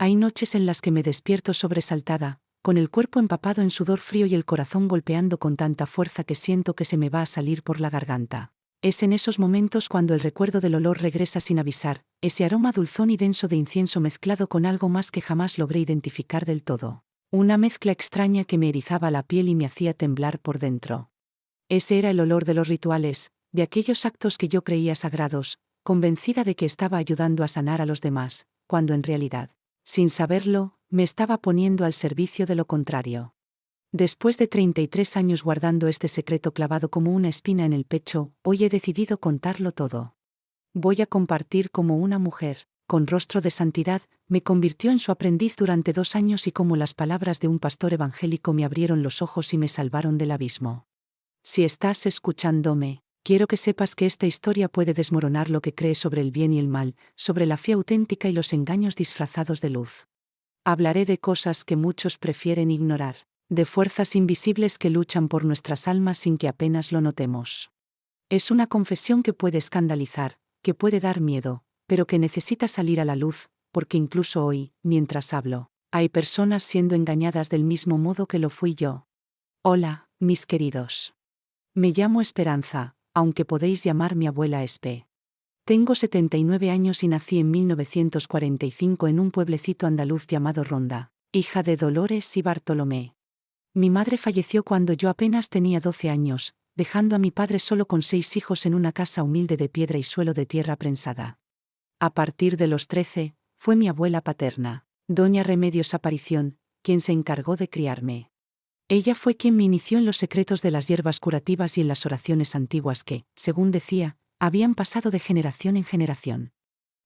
Hay noches en las que me despierto sobresaltada, con el cuerpo empapado en sudor frío y el corazón golpeando con tanta fuerza que siento que se me va a salir por la garganta. Es en esos momentos cuando el recuerdo del olor regresa sin avisar, ese aroma dulzón y denso de incienso mezclado con algo más que jamás logré identificar del todo. Una mezcla extraña que me erizaba la piel y me hacía temblar por dentro. Ese era el olor de los rituales, de aquellos actos que yo creía sagrados, convencida de que estaba ayudando a sanar a los demás, cuando en realidad, sin saberlo, me estaba poniendo al servicio de lo contrario. Después de 33 años guardando este secreto clavado como una espina en el pecho, hoy he decidido contarlo todo. Voy a compartir cómo una mujer, con rostro de santidad, me convirtió en su aprendiz durante 2 años y cómo las palabras de un pastor evangélico me abrieron los ojos y me salvaron del abismo. Si estás escuchándome, quiero que sepas que esta historia puede desmoronar lo que crees sobre el bien y el mal, sobre la fe auténtica y los engaños disfrazados de luz. Hablaré de cosas que muchos prefieren ignorar, de fuerzas invisibles que luchan por nuestras almas sin que apenas lo notemos. Es una confesión que puede escandalizar, que puede dar miedo, pero que necesita salir a la luz, porque incluso hoy, mientras hablo, hay personas siendo engañadas del mismo modo que lo fui yo. Hola, mis queridos. Me llamo Esperanza, aunque podéis llamarme abuela Espe. Tengo 79 años y nací en 1945 en un pueblecito andaluz llamado Ronda, hija de Dolores y Bartolomé. Mi madre falleció cuando yo apenas tenía 12 años, dejando a mi padre solo con 6 hijos en una casa humilde de piedra y suelo de tierra prensada. A partir de los 13, fue mi abuela paterna, doña Remedios Aparición, quien se encargó de criarme. Ella fue quien me inició en los secretos de las hierbas curativas y en las oraciones antiguas que, según decía, habían pasado de generación en generación.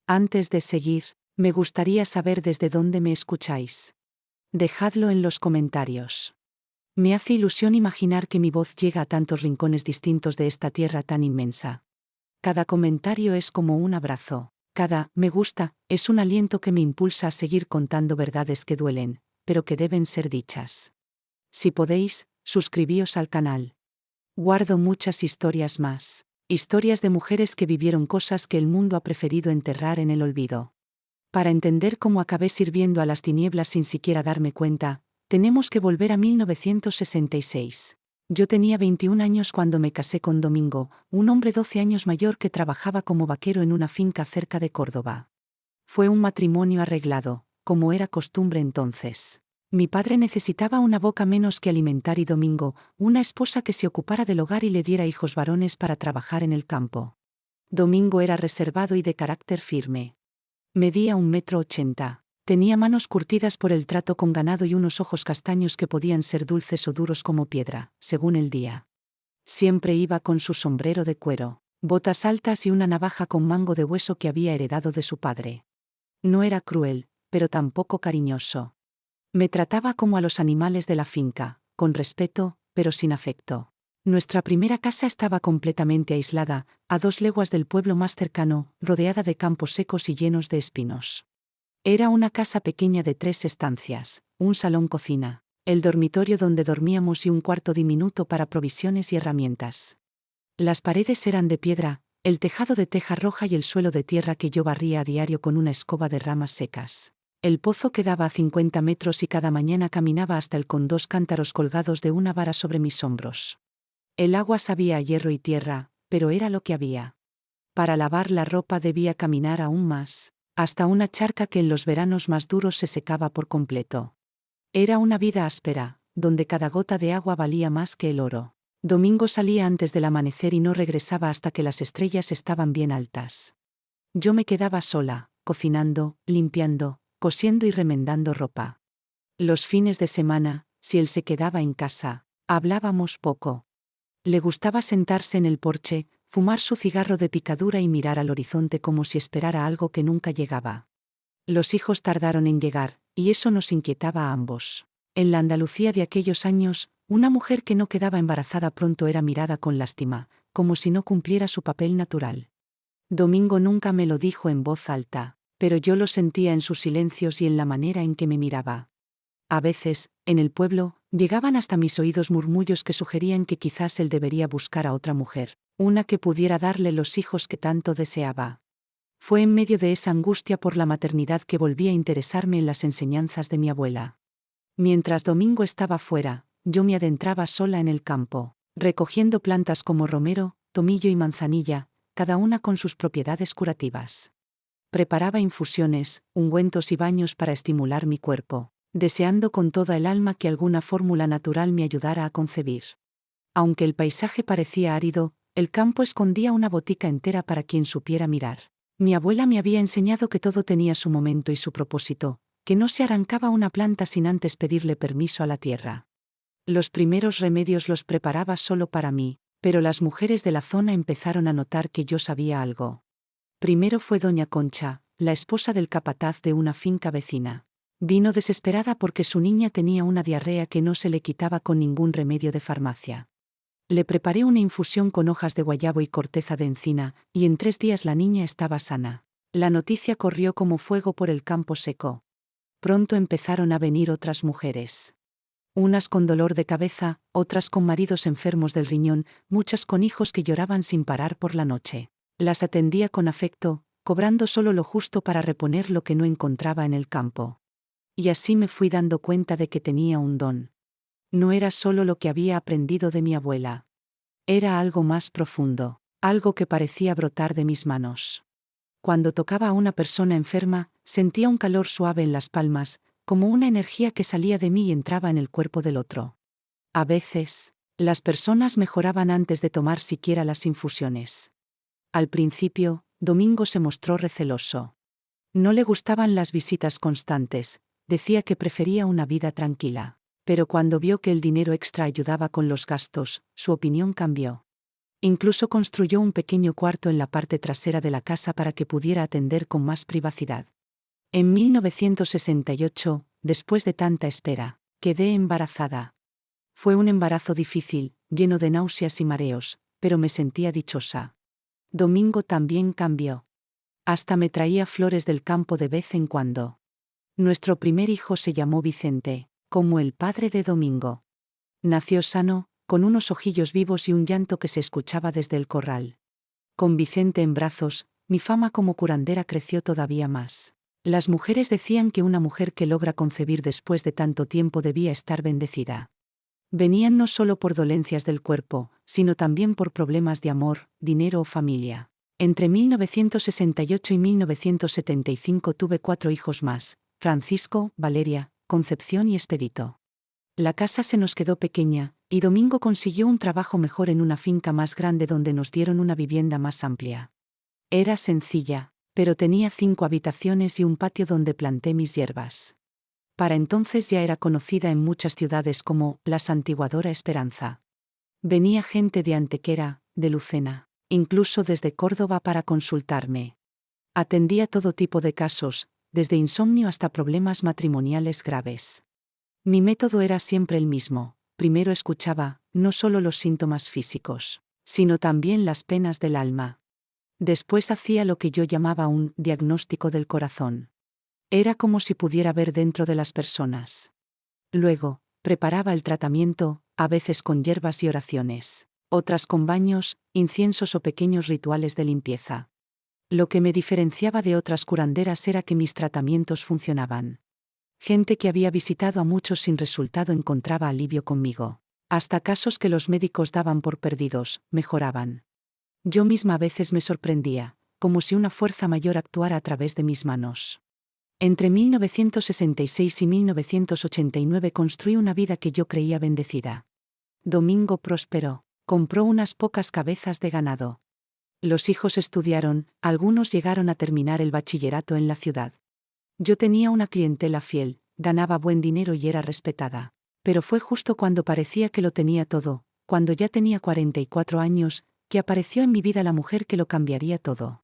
Antes de seguir, me gustaría saber desde dónde me escucháis. Dejadlo en los comentarios. Me hace ilusión imaginar que mi voz llega a tantos rincones distintos de esta tierra tan inmensa. Cada comentario es como un abrazo, cada me gusta es un aliento que me impulsa a seguir contando verdades que duelen, pero que deben ser dichas. Si podéis, suscribíos al canal. Guardo muchas historias más. Historias de mujeres que vivieron cosas que el mundo ha preferido enterrar en el olvido. Para entender cómo acabé sirviendo a las tinieblas sin siquiera darme cuenta, tenemos que volver a 1966. Yo tenía 21 años cuando me casé con Domingo, un hombre 12 años mayor que trabajaba como vaquero en una finca cerca de Córdoba. Fue un matrimonio arreglado, como era costumbre entonces. Mi padre necesitaba una boca menos que alimentar y Domingo, una esposa que se ocupara del hogar y le diera hijos varones para trabajar en el campo. Domingo era reservado y de carácter firme. Medía 1,80 m. Tenía manos curtidas por el trato con ganado y unos ojos castaños que podían ser dulces o duros como piedra, según el día. Siempre iba con su sombrero de cuero, botas altas y una navaja con mango de hueso que había heredado de su padre. No era cruel, pero tampoco cariñoso. Me trataba como a los animales de la finca, con respeto, pero sin afecto. Nuestra primera casa estaba completamente aislada, a 2 leguas del pueblo más cercano, rodeada de campos secos y llenos de espinos. Era una casa pequeña de 3 estancias, un salón-cocina, el dormitorio donde dormíamos y un cuarto diminuto para provisiones y herramientas. Las paredes eran de piedra, el tejado de teja roja y el suelo de tierra que yo barría a diario con una escoba de ramas secas. El pozo quedaba a 50 metros y cada mañana caminaba hasta él con 2 cántaros colgados de una vara sobre mis hombros. El agua sabía a hierro y tierra, pero era lo que había. Para lavar la ropa debía caminar aún más, hasta una charca que en los veranos más duros se secaba por completo. Era una vida áspera, donde cada gota de agua valía más que el oro. Domingo salía antes del amanecer y no regresaba hasta que las estrellas estaban bien altas. Yo me quedaba sola, cocinando, limpiando, cosiendo y remendando ropa. Los fines de semana, si él se quedaba en casa, hablábamos poco. Le gustaba sentarse en el porche, fumar su cigarro de picadura y mirar al horizonte como si esperara algo que nunca llegaba. Los hijos tardaron en llegar, y eso nos inquietaba a ambos. En la Andalucía de aquellos años, una mujer que no quedaba embarazada pronto era mirada con lástima, como si no cumpliera su papel natural. Domingo nunca me lo dijo en voz alta, pero yo lo sentía en sus silencios y en la manera en que me miraba. A veces, en el pueblo, llegaban hasta mis oídos murmullos que sugerían que quizás él debería buscar a otra mujer, una que pudiera darle los hijos que tanto deseaba. Fue en medio de esa angustia por la maternidad que volví a interesarme en las enseñanzas de mi abuela. Mientras Domingo estaba fuera, yo me adentraba sola en el campo, recogiendo plantas como romero, tomillo y manzanilla, cada una con sus propiedades curativas. Preparaba infusiones, ungüentos y baños para estimular mi cuerpo, deseando con toda el alma que alguna fórmula natural me ayudara a concebir. Aunque el paisaje parecía árido, el campo escondía una botica entera para quien supiera mirar. Mi abuela me había enseñado que todo tenía su momento y su propósito, que no se arrancaba una planta sin antes pedirle permiso a la tierra. Los primeros remedios los preparaba solo para mí, pero las mujeres de la zona empezaron a notar que yo sabía algo. Primero fue doña Concha, la esposa del capataz de una finca vecina. Vino desesperada porque su niña tenía una diarrea que no se le quitaba con ningún remedio de farmacia. Le preparé una infusión con hojas de guayabo y corteza de encina, y en 3 días la niña estaba sana. La noticia corrió como fuego por el campo seco. Pronto empezaron a venir otras mujeres. Unas con dolor de cabeza, otras con maridos enfermos del riñón, muchas con hijos que lloraban sin parar por la noche. Las atendía con afecto, cobrando solo lo justo para reponer lo que no encontraba en el campo. Y así me fui dando cuenta de que tenía un don. No era solo lo que había aprendido de mi abuela. Era algo más profundo, algo que parecía brotar de mis manos. Cuando tocaba a una persona enferma, sentía un calor suave en las palmas, como una energía que salía de mí y entraba en el cuerpo del otro. A veces, las personas mejoraban antes de tomar siquiera las infusiones. Al principio, Domingo se mostró receloso. No le gustaban las visitas constantes, decía que prefería una vida tranquila. Pero cuando vio que el dinero extra ayudaba con los gastos, su opinión cambió. Incluso construyó un pequeño cuarto en la parte trasera de la casa para que pudiera atender con más privacidad. En 1968, después de tanta espera, quedé embarazada. Fue un embarazo difícil, lleno de náuseas y mareos, pero me sentía dichosa. Domingo también cambió. Hasta me traía flores del campo de vez en cuando. Nuestro primer hijo se llamó Vicente, como el padre de Domingo. Nació sano, con unos ojillos vivos y un llanto que se escuchaba desde el corral. Con Vicente en brazos, mi fama como curandera creció todavía más. Las mujeres decían que una mujer que logra concebir después de tanto tiempo debía estar bendecida. Venían no solo por dolencias del cuerpo, sino también por problemas de amor, dinero o familia. Entre 1968 y 1975 tuve 4 hijos más: Francisco, Valeria, Concepción y Expedito. La casa se nos quedó pequeña, y Domingo consiguió un trabajo mejor en una finca más grande donde nos dieron una vivienda más amplia. Era sencilla, pero tenía 5 habitaciones y un patio donde planté mis hierbas. Para entonces ya era conocida en muchas ciudades como la Santiguadora Esperanza. Venía gente de Antequera, de Lucena, incluso desde Córdoba para consultarme. Atendía todo tipo de casos, desde insomnio hasta problemas matrimoniales graves. Mi método era siempre el mismo: primero escuchaba, no solo los síntomas físicos, sino también las penas del alma. Después hacía lo que yo llamaba un diagnóstico del corazón. Era como si pudiera ver dentro de las personas. Luego, preparaba el tratamiento, a veces con hierbas y oraciones, otras con baños, inciensos o pequeños rituales de limpieza. Lo que me diferenciaba de otras curanderas era que mis tratamientos funcionaban. Gente que había visitado a muchos sin resultado encontraba alivio conmigo. Hasta casos que los médicos daban por perdidos, mejoraban. Yo misma a veces me sorprendía, como si una fuerza mayor actuara a través de mis manos. Entre 1966 y 1989 construí una vida que yo creía bendecida. Domingo prosperó, compró unas pocas cabezas de ganado. Los hijos estudiaron, algunos llegaron a terminar el bachillerato en la ciudad. Yo tenía una clientela fiel, ganaba buen dinero y era respetada. Pero fue justo cuando parecía que lo tenía todo, cuando ya tenía 44 años, que apareció en mi vida la mujer que lo cambiaría todo.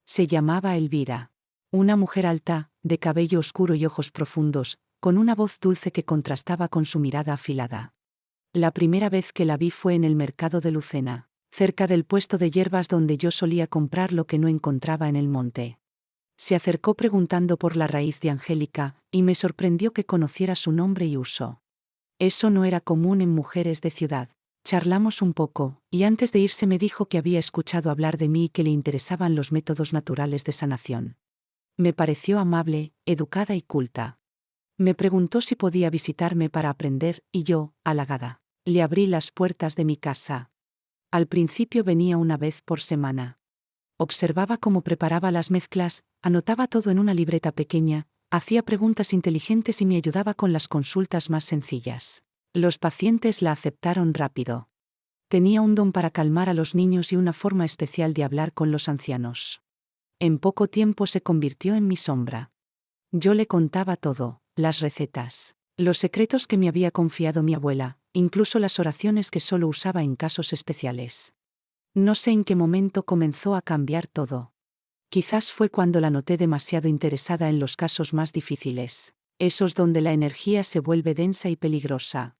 Se llamaba Elvira. Una mujer alta, de cabello oscuro y ojos profundos, con una voz dulce que contrastaba con su mirada afilada. La primera vez que la vi fue en el mercado de Lucena, cerca del puesto de hierbas donde yo solía comprar lo que no encontraba en el monte. Se acercó preguntando por la raíz de Angélica, y me sorprendió que conociera su nombre y uso. Eso no era común en mujeres de ciudad. Charlamos un poco, y antes de irse me dijo que había escuchado hablar de mí y que le interesaban los métodos naturales de sanación. Me pareció amable, educada y culta. Me preguntó si podía visitarme para aprender, y yo, halagada, le abrí las puertas de mi casa. Al principio venía una vez por semana. Observaba cómo preparaba las mezclas, anotaba todo en una libreta pequeña, hacía preguntas inteligentes y me ayudaba con las consultas más sencillas. Los pacientes la aceptaron rápido. Tenía un don para calmar a los niños y una forma especial de hablar con los ancianos. En poco tiempo se convirtió en mi sombra. Yo le contaba todo, las recetas, los secretos que me había confiado mi abuela, incluso las oraciones que solo usaba en casos especiales. No sé en qué momento comenzó a cambiar todo. Quizás fue cuando la noté demasiado interesada en los casos más difíciles, esos donde la energía se vuelve densa y peligrosa.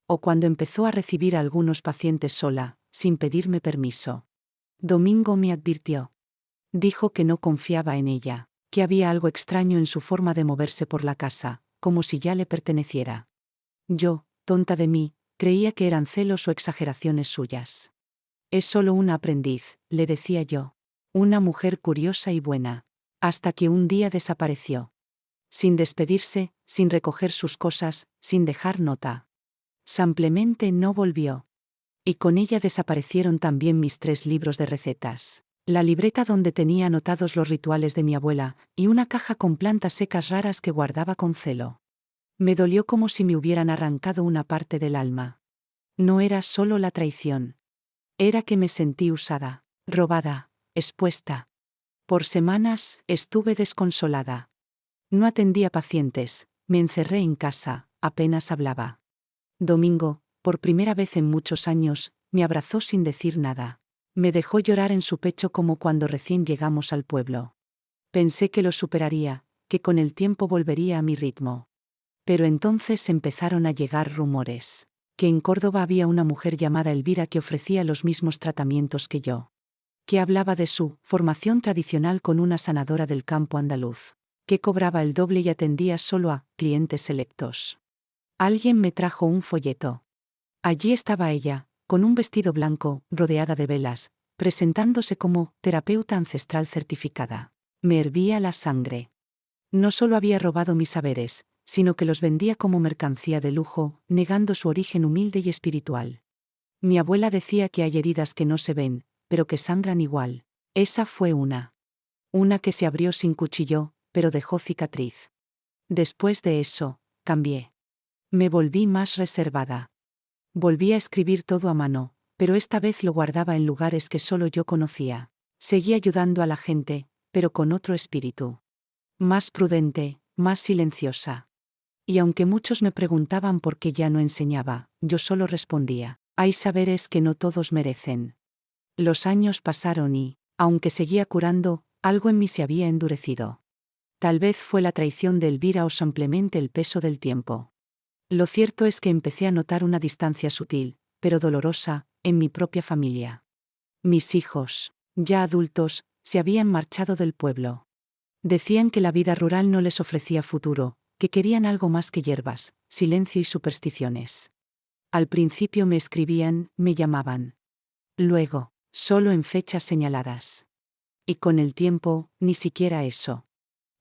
O cuando empezó a recibir a algunos pacientes sola, sin pedirme permiso. Domingo me advirtió. Dijo que no confiaba en ella, que había algo extraño en su forma de moverse por la casa, como si ya le perteneciera. Yo, tonta de mí, creía que eran celos o exageraciones suyas. Es solo una aprendiz, le decía yo. Una mujer curiosa y buena. Hasta que un día desapareció. Sin despedirse, sin recoger sus cosas, sin dejar nota. Simplemente no volvió. Y con ella desaparecieron también mis 3 libros de recetas, la libreta donde tenía anotados los rituales de mi abuela, y una caja con plantas secas raras que guardaba con celo. Me dolió como si me hubieran arrancado una parte del alma. No era solo la traición. Era que me sentí usada, robada, expuesta. Por semanas estuve desconsolada. No atendía pacientes, me encerré en casa, apenas hablaba. Domingo, por primera vez en muchos años, me abrazó sin decir nada. Me dejó llorar en su pecho como cuando recién llegamos al pueblo. Pensé que lo superaría, que con el tiempo volvería a mi ritmo. Pero entonces empezaron a llegar rumores. Que en Córdoba había una mujer llamada Elvira que ofrecía los mismos tratamientos que yo. Que hablaba de su formación tradicional con una sanadora del campo andaluz. Que cobraba el doble y atendía solo a clientes selectos. Alguien me trajo un folleto. Allí estaba ella, con un vestido blanco, rodeada de velas, presentándose como terapeuta ancestral certificada. Me hervía la sangre. No solo había robado mis saberes, sino que los vendía como mercancía de lujo, negando su origen humilde y espiritual. Mi abuela decía que hay heridas que no se ven, pero que sangran igual. Esa fue una. Una que se abrió sin cuchillo, pero dejó cicatriz. Después de eso, cambié. Me volví más reservada. Volví a escribir todo a mano, pero esta vez lo guardaba en lugares que solo yo conocía. Seguí ayudando a la gente, pero con otro espíritu. Más prudente, más silenciosa. Y aunque muchos me preguntaban por qué ya no enseñaba, yo solo respondía: hay saberes que no todos merecen. Los años pasaron y, aunque seguía curando, algo en mí se había endurecido. Tal vez fue la traición de Elvira o simplemente el peso del tiempo. Lo cierto es que empecé a notar una distancia sutil, pero dolorosa, en mi propia familia. Mis hijos, ya adultos, se habían marchado del pueblo. Decían que la vida rural no les ofrecía futuro, que querían algo más que hierbas, silencio y supersticiones. Al principio me escribían, me llamaban. Luego, solo en fechas señaladas. Y con el tiempo, ni siquiera eso.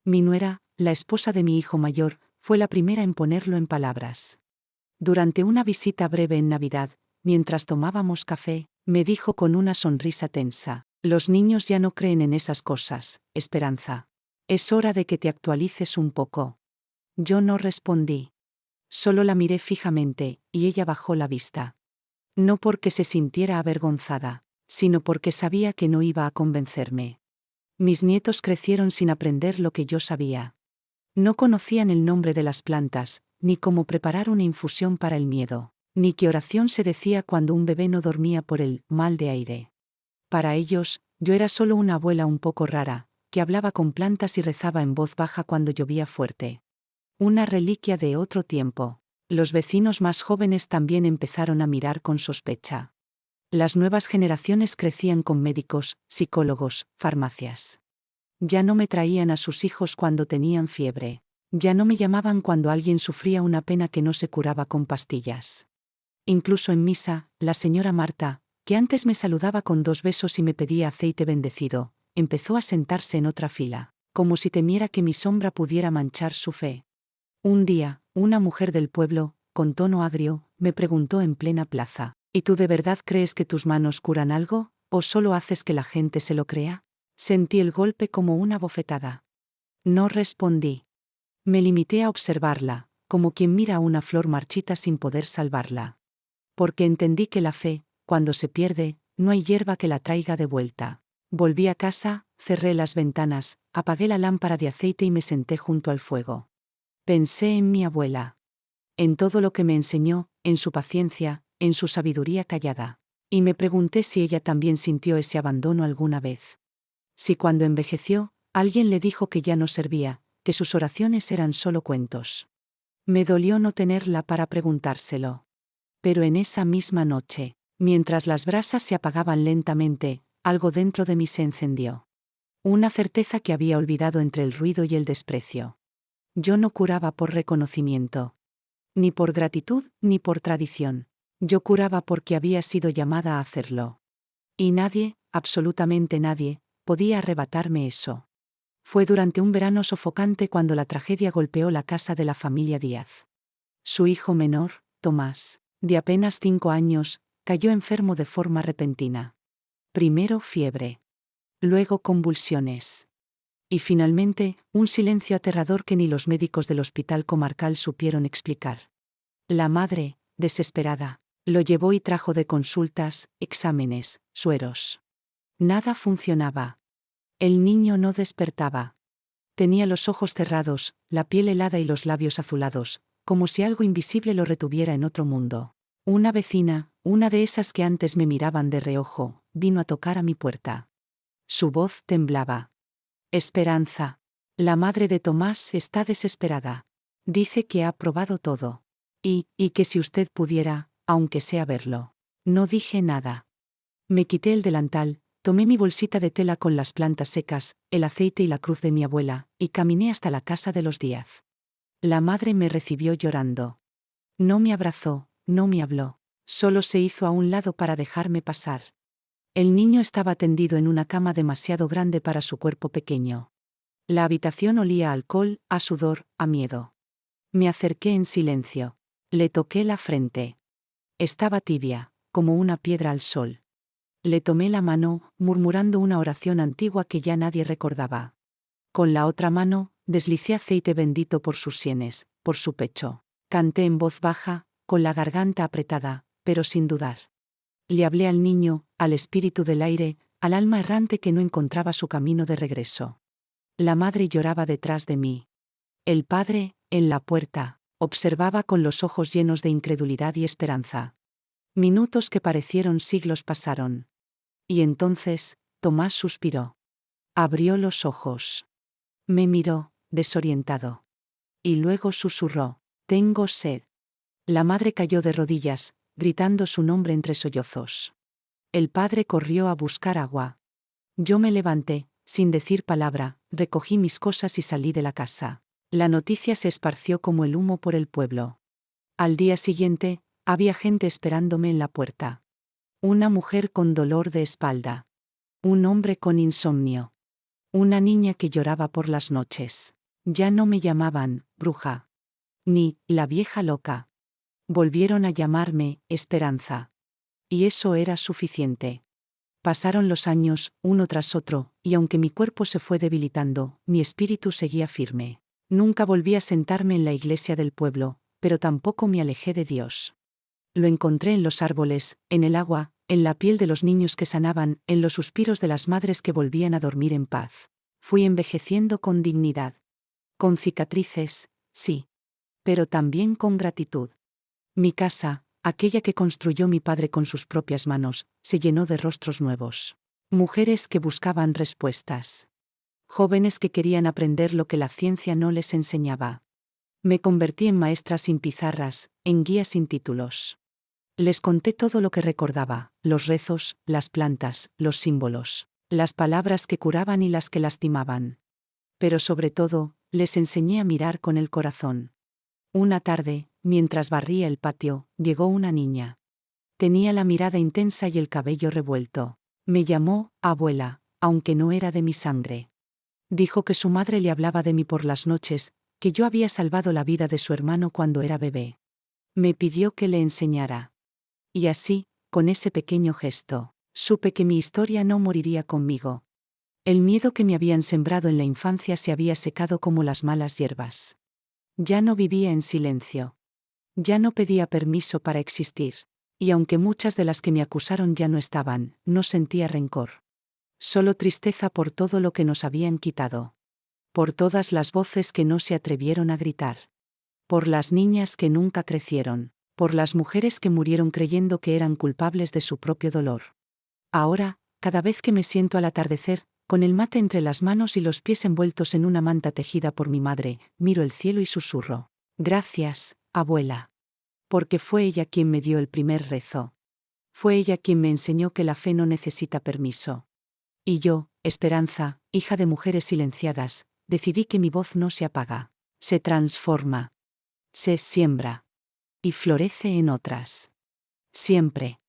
Mi nuera, la esposa de mi hijo mayor, fue la primera en ponerlo en palabras. Durante una visita breve en Navidad, mientras tomábamos café, me dijo con una sonrisa tensa: los niños ya no creen en esas cosas, Esperanza. Es hora de que te actualices un poco. Yo no respondí. Solo la miré fijamente, y ella bajó la vista. No porque se sintiera avergonzada, sino porque sabía que no iba a convencerme. Mis nietos crecieron sin aprender lo que yo sabía. No conocían el nombre de las plantas, ni cómo preparar una infusión para el miedo, ni qué oración se decía cuando un bebé no dormía por el mal de aire. Para ellos, yo era solo una abuela un poco rara, que hablaba con plantas y rezaba en voz baja cuando llovía fuerte. Una reliquia de otro tiempo. Los vecinos más jóvenes también empezaron a mirar con sospecha. Las nuevas generaciones crecían con médicos, psicólogos, farmacias. Ya no me traían a sus hijos cuando tenían fiebre. Ya no me llamaban cuando alguien sufría una pena que no se curaba con pastillas. Incluso en misa, la señora Marta, que antes me saludaba con 2 besos y me pedía aceite bendecido, empezó a sentarse en otra fila, como si temiera que mi sombra pudiera manchar su fe. Un día, una mujer del pueblo, con tono agrio, me preguntó en plena plaza: ¿Y tú de verdad crees que tus manos curan algo, o solo haces que la gente se lo crea? Sentí el golpe como una bofetada. No respondí. Me limité a observarla, como quien mira a una flor marchita sin poder salvarla. Porque entendí que la fe, cuando se pierde, no hay hierba que la traiga de vuelta. Volví a casa, cerré las ventanas, apagué la lámpara de aceite y me senté junto al fuego. Pensé en mi abuela. En todo lo que me enseñó, en su paciencia, en su sabiduría callada. Y me pregunté si ella también sintió ese abandono alguna vez. Si cuando envejeció, alguien le dijo que ya no servía, que sus oraciones eran solo cuentos. Me dolió no tenerla para preguntárselo. Pero en esa misma noche, mientras las brasas se apagaban lentamente, algo dentro de mí se encendió. Una certeza que había olvidado entre el ruido y el desprecio. Yo no curaba por reconocimiento. Ni por gratitud, ni por tradición. Yo curaba porque había sido llamada a hacerlo. Y nadie, absolutamente nadie, podía arrebatarme eso. Fue durante un verano sofocante cuando la tragedia golpeó la casa de la familia Díaz. Su hijo menor, Tomás, de apenas 5 años, cayó enfermo de forma repentina. Primero fiebre. Luego convulsiones. Y finalmente, un silencio aterrador que ni los médicos del hospital comarcal supieron explicar. La madre, desesperada, lo llevó y trajo de consultas, exámenes, sueros. Nada funcionaba. El niño no despertaba. Tenía los ojos cerrados, la piel helada y los labios azulados, como si algo invisible lo retuviera en otro mundo. Una vecina, una de esas que antes me miraban de reojo, vino a tocar a mi puerta. Su voz temblaba. Esperanza. La madre de Tomás está desesperada. Dice que ha probado todo. Y que si usted pudiera, aunque sea verlo. No dije nada. Me quité el delantal, tomé mi bolsita de tela con las plantas secas, el aceite y la cruz de mi abuela, y caminé hasta la casa de los Díaz. La madre me recibió llorando. No me abrazó, no me habló. Solo se hizo a un lado para dejarme pasar. El niño estaba tendido en una cama demasiado grande para su cuerpo pequeño. La habitación olía a alcohol, a sudor, a miedo. Me acerqué en silencio. Le toqué la frente. Estaba tibia, como una piedra al sol. Le tomé la mano, murmurando una oración antigua que ya nadie recordaba. Con la otra mano, deslicé aceite bendito por sus sienes, por su pecho. Canté en voz baja, con la garganta apretada, pero sin dudar. Le hablé al niño, al espíritu del aire, al alma errante que no encontraba su camino de regreso. La madre lloraba detrás de mí. El padre, en la puerta, observaba con los ojos llenos de incredulidad y esperanza. Minutos que parecieron siglos pasaron. Y entonces, Tomás suspiró. Abrió los ojos. Me miró, desorientado. Y luego susurró: «Tengo sed». La madre cayó de rodillas, gritando su nombre entre sollozos. El padre corrió a buscar agua. Yo me levanté, sin decir palabra, recogí mis cosas y salí de la casa. La noticia se esparció como el humo por el pueblo. Al día siguiente, había gente esperándome en la puerta. Una mujer con dolor de espalda. Un hombre con insomnio. Una niña que lloraba por las noches. Ya no me llamaban bruja. Ni la vieja loca. Volvieron a llamarme Esperanza. Y eso era suficiente. Pasaron los años, uno tras otro, y aunque mi cuerpo se fue debilitando, mi espíritu seguía firme. Nunca volví a sentarme en la iglesia del pueblo, pero tampoco me alejé de Dios. Lo encontré en los árboles, en el agua, en la piel de los niños que sanaban, en los suspiros de las madres que volvían a dormir en paz. Fui envejeciendo con dignidad. Con cicatrices, sí. Pero también con gratitud. Mi casa, aquella que construyó mi padre con sus propias manos, se llenó de rostros nuevos. Mujeres que buscaban respuestas. Jóvenes que querían aprender lo que la ciencia no les enseñaba. Me convertí en maestra sin pizarras, en guía sin títulos. Les conté todo lo que recordaba, los rezos, las plantas, los símbolos, las palabras que curaban y las que lastimaban. Pero sobre todo, les enseñé a mirar con el corazón. Una tarde, Mientras barría el patio, llegó una niña. Tenía la mirada intensa y el cabello revuelto. Me llamó abuela, aunque no era de mi sangre. Dijo que su madre le hablaba de mí por las noches, que yo había salvado la vida de su hermano cuando era bebé. Me pidió que le enseñara. Y así, con ese pequeño gesto, supe que mi historia no moriría conmigo. El miedo que me habían sembrado en la infancia se había secado como las malas hierbas. Ya no vivía en silencio. Ya no pedía permiso para existir. Y aunque muchas de las que me acusaron ya no estaban, no sentía rencor. Solo tristeza por todo lo que nos habían quitado. Por todas las voces que no se atrevieron a gritar. Por las niñas que nunca crecieron. Por las mujeres que murieron creyendo que eran culpables de su propio dolor. Ahora, cada vez que me siento al atardecer, con el mate entre las manos y los pies envueltos en una manta tejida por mi madre, miro el cielo y susurro: gracias, abuela. Porque fue ella quien me dio el primer rezo. Fue ella quien me enseñó que la fe no necesita permiso. Y yo, Esperanza, hija de mujeres silenciadas, decidí que mi voz no se apaga, se transforma, se siembra y florece en otras. Siempre.